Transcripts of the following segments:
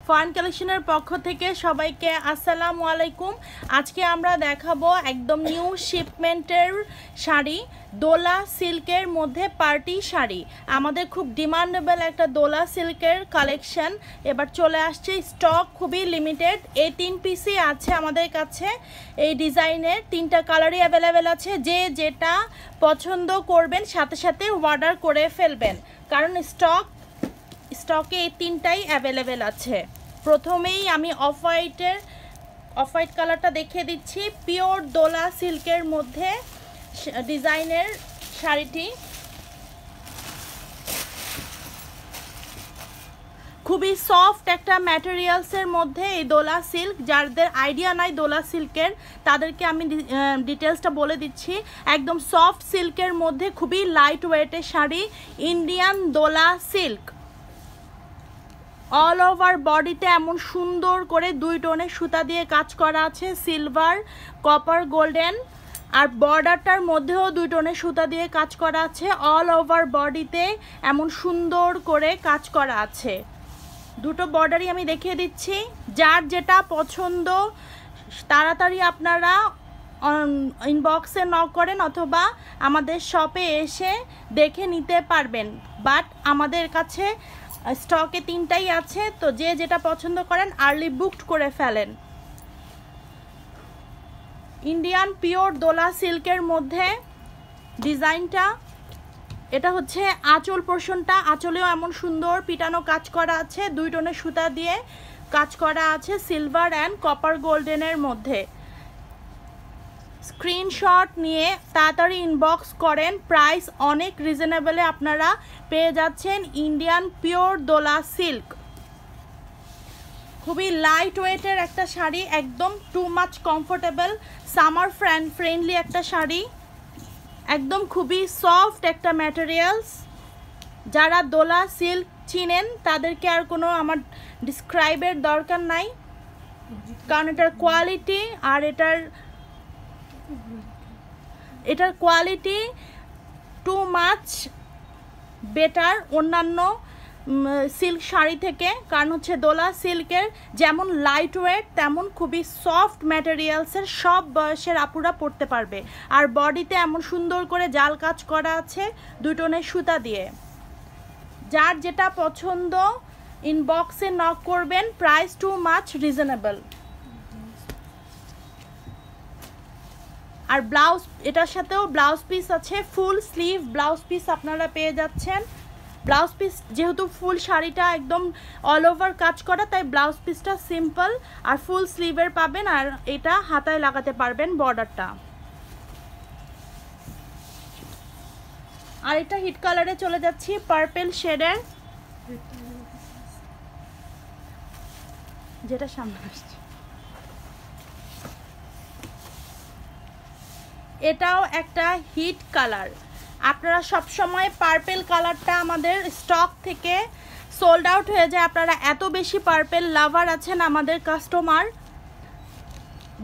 Fun কালেকশনের পক্ষ থেকে সবাইকে আসসালামু আলাইকুম। আজকে আমরা দেখাবো একদম নিউ শিপমেন্টের শাড়ি, দোলা সিল্কের মধ্যে পার্টি শাড়ি। আমাদের খুব ডিমান্ডেবল একটা দোলা সিল্কের কালেকশন এবার চলে আসছে। স্টক খুবই লিমিটেড, এই 3 পিসই আছে আমাদের কাছে। এই ডিজাইনের 3টা কালারই অ্যাভেলেবেল আছে। যে যেটা পছন্দ করবেন সাথে সাথে অর্ডার করে ফেলবেন, কারণ স্টকে এই 3টাই অ্যাভেলেবেল আছে। প্রথমেই আমি অফ হোয়াইট কালারটা দেখিয়ে দিচ্ছি। পিওর দোলা সিল্কের মধ্যে ডিজাইনের শাড়িটি খুবই সফট একটা ম্যাটেরিয়ালসের মধ্যে এই দোলা সিল্ক। যাদের আইডিয়া নাই দোলা সিল্কের তাদেরকে আমি ডিটেলসটা বলে দিচ্ছি। একদম সফট সিল্কের মধ্যে খুবই লাইট ওয়েটের শাড়ি, ইন্ডিয়ান দোলা সিল্ক। অল ওভার বডিতে এমন সুন্দর করে 2 টোনের সুতা দিয়ে কাজ করা আছে, সিলভার, কপার, গোল্ডেন। আর বর্ডারটার মধ্যেও 2 টোনের সুতা দিয়ে কাজ করা আছে। অল ওভার বডিতে এমন সুন্দর করে কাজ করা আছে। দুটো বর্ডারই আমি দেখিয়ে দিচ্ছি। যার যেটা পছন্দ তাড়াতাড়ি আপনারা ইনবক্সে নক করেন অথবা আমাদের শপে এসে দেখে নিতে পারবেন। বাট আমাদের কাছে স্টকে 3টাই আছে, তো যে যেটা পছন্দ করেন আর্লি বুকড করে ফেলেন। ইন্ডিয়ান পিওর দোলা সিল্কের মধ্যে ডিজাইনটা, এটা হচ্ছে আঁচল পোর্শনটা। আঁচলেও এমন সুন্দর পিটানো কাজ করা আছে, 2 টোনের সুতা দিয়ে কাজ করা আছে, সিলভার অ্যান্ড কপার গোল্ডেনের মধ্যে। স্ক্রিনশট নিয়ে তাড়াতাড়ি ইনবক্স করেন। প্রাইস অনেক রিজনেবলে আপনারা পেয়ে যাচ্ছেন ইন্ডিয়ান পিওর দোলা সিল্ক। খুবই লাইট ওয়েটের একটা শাড়ি, একদম too much comfortable, summer friendly একটা শাড়ি। একদম খুবই সফট একটা ম্যাটেরিয়ালস। যারা দোলা সিল্ক চিনেন তাদেরকে আর কোনো আমার ডিসক্রাইবের দরকার নাই, কারণ এটার কোয়ালিটি আর এটার কোয়ালিটি টু মাচ বেটার অন্যান্য সিল্ক শাড়ি থেকে। কারণ হচ্ছে দোলা সিল্কের যেমন লাইট ওয়েট তেমন খুবই সফট ম্যাটেরিয়ালসের, সব বয়সের আপুরা পরতে পারবে। আর বডিতে এমন সুন্দর করে জাল কাজ করা আছে 2 টোনের সুতা দিয়ে। যার যেটা পছন্দ ইনবক্সে নক করবেন। Price too much reasonable. আর ব্লাউজ, এটার সাথেও ব্লাউজ পিস আছে, ফুল স্লিভ ব্লাউজ পিস আপনারা পেয়ে যাচ্ছেন। ব্লাউজ পিস যেহেতু ফুল শাড়িটা একদম অল ওভার কাজ করা, তাই ব্লাউজ পিসটা সিম্পল আর ফুল স্লিভের পাবেন। আর এটা হাতায় লাগাতে পারবেন বর্ডারটা। আর এটা হিট কালারে চলে যাচ্ছি, পার্পল শেডের, যেটা সামনে আসছে। এটাও একটা হিট কালার। আপনারা সব সময় পার্পল কালারটা আমাদের স্টক থেকে সোল্ড আউট হয়ে যায়। আপনারা এত বেশি পার্পল লাভার আছেন আমাদের কাস্টমার।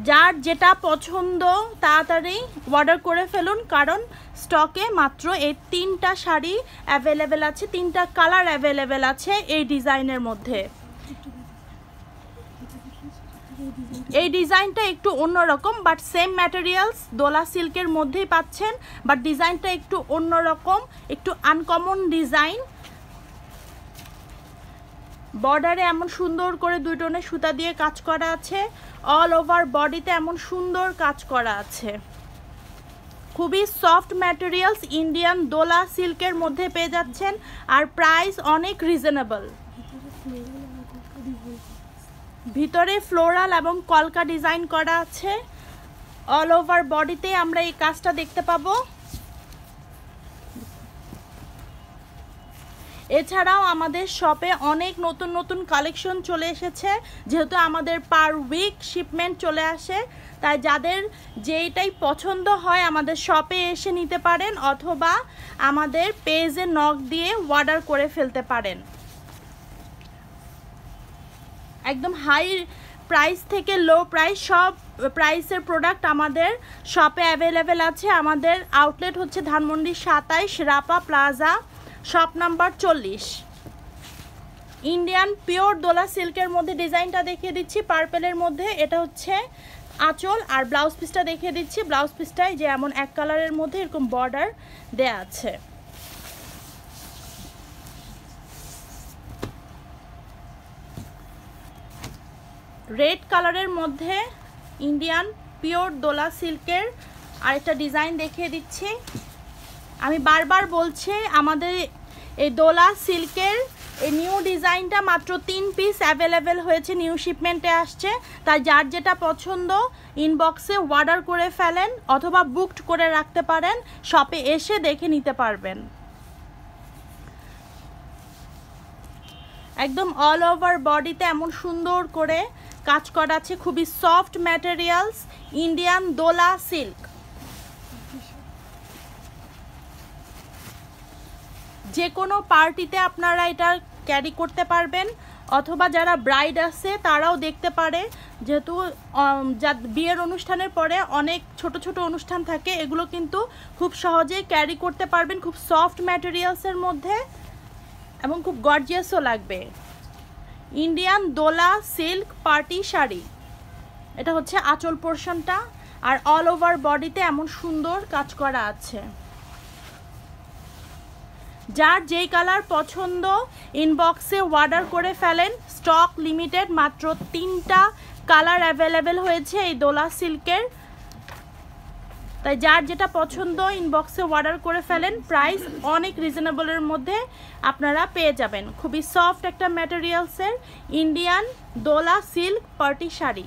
যার যেটা পছন্দ তাড়াতাড়ি অর্ডার করে ফেলুন, কারণ স্টকে মাত্র এই 3টা শাড়ি অ্যাভেলেবেল আছে, 3টা কালার অ্যাভেলেবেল আছে এই ডিজাইনের মধ্যে। এই ডিজাইনটা একটু অন্যরকম, বাট সেম ম্যাটেরিয়ালস দোলা সিল্কের মধ্যেই পাচ্ছেন, বাট ডিজাইনটা একটু অন্যরকম, একটু আনকমন ডিজাইন। বর্ডারে এমন সুন্দর করে 2 টোনের সুতা দিয়ে কাজ করা আছে। অল ওভার বডিতে এমন সুন্দর কাজ করা আছে। খুবই সফট ম্যাটেরিয়ালস ইন্ডিয়ান দোলা সিল্কের মধ্যে পেয়ে যাচ্ছেন। আর প্রাইস অনেক রিজনেবল। ভিতরে ফ্লোরাল এবং কলকা ডিজাইন করা আছে। অল ওভার বডিতে আমরা এই কাজটা দেখতে পাবো। এছাড়াও আমাদের শপে অনেক নতুন নতুন কালেকশন চলে এসেছে। যেহেতু আমাদের পার উইক শিপমেন্ট চলে আসে, তাই যাদের যেইটাই পছন্দ হয় আমাদের শপে এসে নিতে পারেন অথবা আমাদের পেজে নক দিয়ে অর্ডার করে ফেলতে পারেন। একদম হাই প্রাইস থেকে লো প্রাইস সব প্রাইসের প্রোডাক্ট আমাদের শপে অ্যাভেলেবেল আছে। আমাদের আউটলেট হচ্ছে Dhanmondi 27 Rapa plaza, shop number 40। Indian pure Dola সিল্কের মধ্যে ডিজাইনটা দেখিয়ে দিচ্ছি পার্পেলের মধ্যে। এটা হচ্ছে আঁচল, আর ব্লাউজ পিসটা দেখিয়ে দিচ্ছি। ব্লাউজ পিসটাই যে এমন এক কালারের মধ্যে এরকম বর্ডার দেয়া আছে। রেড কালারের মধ্যে ইন্ডিয়ান পিওর দোলা সিল্কের আরেকটা ডিজাইন দেখিয়ে দিচ্ছি। আমি বারবার বলছি আমাদের এই দোলা সিল্কের এই নিউ ডিজাইনটা মাত্র 3 পিস অ্যাভেলেবেল হয়েছে, নিউ শিপমেন্টে আসছে। তাই যার যেটা পছন্দ ইনবক্সে অর্ডার করে ফেলেন অথবা বুকড করে রাখতে পারেন, শপে এসে দেখে নিতে পারবেন। একদম অল ওভার বডিতে এমন সুন্দর করে কাজ করা আছে, খুবই সফট ম্যাটেরিয়ালস, ইন্ডিয়ান দোলা সিল্ক। যে কোনো পার্টিতে আপনারা এটা ক্যারি করতে পারবেন, অথবা যারা ব্রাইড আছে তারাও দেখতে পারে, যেহেতু বিয়ের অনুষ্ঠানের পরে অনেক ছোট ছোট অনুষ্ঠান থাকে, এগুলো কিন্তু খুব সহজে ক্যারি করতে পারবেন, খুব সফট ম্যাটেরিয়ালসের মধ্যে এবং খুব গর্জিয়াসও লাগবে। ইন্ডিয়ান দোলা সিল্ক পার্টি শাড়ি, এটা হচ্ছে আঁচল পোর্শনটা, আর অল ওভার বডিতে এমন সুন্দর কাজ করা আছে। যার যেই কালার পছন্দ ইনবক্সে অর্ডার করে ফেলেন, স্টক লিমিটেড, মাত্র 3টা কালার অ্যাভেলেবেল হয়েছে এই দোলা সিল্কের। তাই যার যেটা পছন্দ ইনবক্সে অর্ডার করে ফেলেন, প্রাইস অনেক রিজনেবলের মধ্যে আপনারা পেয়ে যাবেন। খুবই সফট একটা ম্যাটেরিয়ালসের ইন্ডিয়ান দোলা সিল্ক পার্টি শাড়ি।